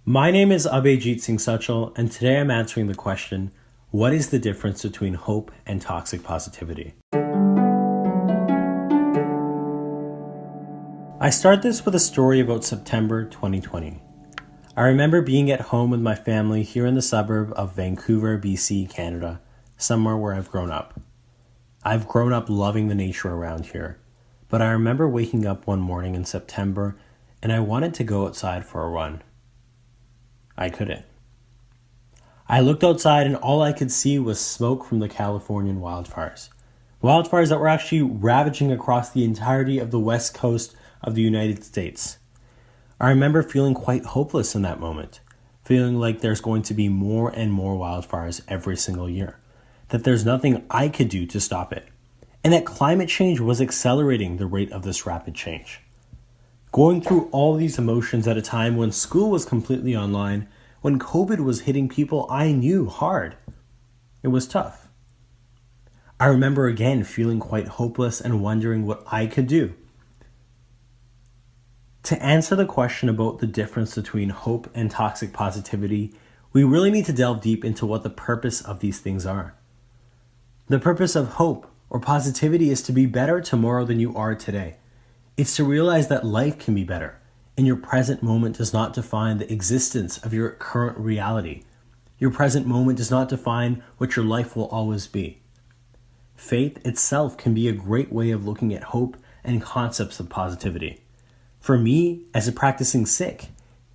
My name is Abhayjeet Singh Sachal, and today I'm answering the question, what is the difference between hope and toxic positivity? I start this with a story about September 2020. I remember being at home with my family here in the suburb of Vancouver, BC, Canada, somewhere where I've grown up. I've grown up loving the nature around here, but I remember waking up one morning in September and I wanted to go outside for a run. I couldn't. I looked outside and all I could see was smoke from the Californian wildfires. Wildfires that were actually ravaging across the entirety of the west coast of the United States. I remember feeling quite hopeless in that moment, feeling like there's going to be more and more wildfires every single year, that there's nothing I could do to stop it, and that climate change was accelerating the rate of this rapid change. Going through all these emotions at a time when school was completely online, when COVID was hitting people I knew hard, it was tough. I remember again feeling quite hopeless and wondering what I could do. To answer the question about the difference between hope and toxic positivity, we really need to delve deep into what the purpose of these things are. The purpose of hope or positivity is to be better tomorrow than you are today. It's to realize that life can be better, and your present moment does not define the existence of your current reality. Your present moment does not define what your life will always be. Faith itself can be a great way of looking at hope and concepts of positivity. For me, as a practicing Sikh,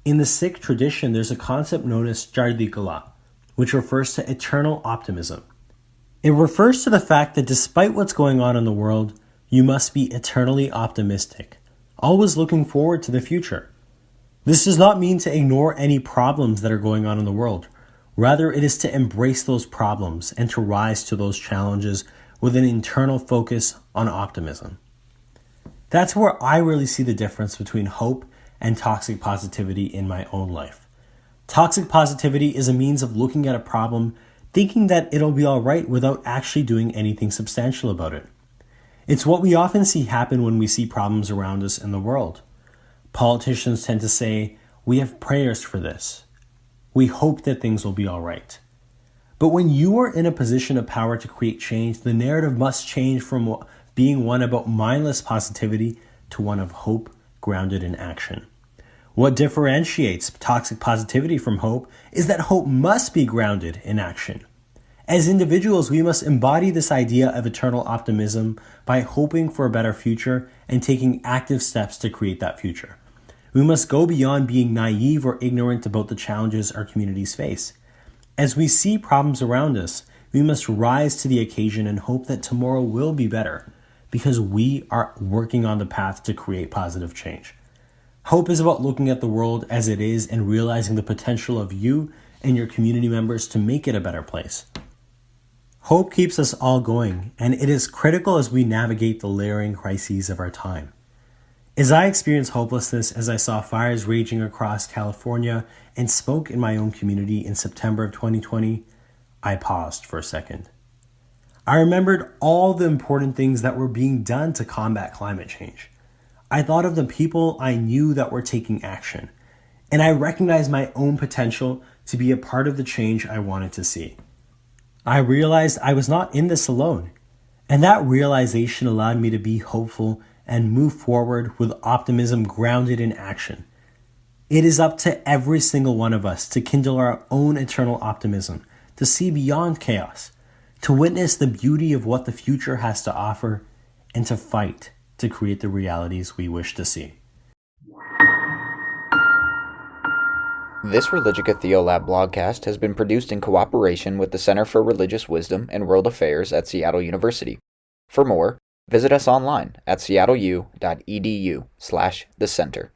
in the Sikh tradition there's a concept known as Chardi Kala, which refers to eternal optimism. It refers to the fact that despite what's going on in the world, you must be eternally optimistic, always looking forward to the future. This does not mean to ignore any problems that are going on in the world. Rather, it is to embrace those problems and to rise to those challenges with an internal focus on optimism. That's where I really see the difference between hope and toxic positivity in my own life. Toxic positivity is a means of looking at a problem, thinking that it'll be all right without actually doing anything substantial about it. It's what we often see happen when we see problems around us in the world. Politicians tend to say, we have prayers for this. We hope that things will be all right. But when you are in a position of power to create change, the narrative must change from being one about mindless positivity to one of hope grounded in action. What differentiates toxic positivity from hope is that hope must be grounded in action. As individuals, we must embody this idea of eternal optimism by hoping for a better future and taking active steps to create that future. We must go beyond being naive or ignorant about the challenges our communities face. As we see problems around us, we must rise to the occasion and hope that tomorrow will be better, because we are working on the path to create positive change. Hope is about looking at the world as it is and realizing the potential of you and your community members to make it a better place. Hope keeps us all going, and it is critical as we navigate the layering crises of our time. As I experienced hopelessness as I saw fires raging across California and smoke in my own community in September of 2020, I paused for a second. I remembered all the important things that were being done to combat climate change. I thought of the people I knew that were taking action, and I recognized my own potential to be a part of the change I wanted to see. I realized I was not in this alone, and that realization allowed me to be hopeful and move forward with optimism grounded in action. It is up to every single one of us to kindle our own eternal optimism, to see beyond chaos, to witness the beauty of what the future has to offer, and to fight to create the realities we wish to see. This Religica Theolab Blogcast has been produced in cooperation with the Center for Religious Wisdom and World Affairs at Seattle University. For more, visit us online at seattleu.edu/thecenter.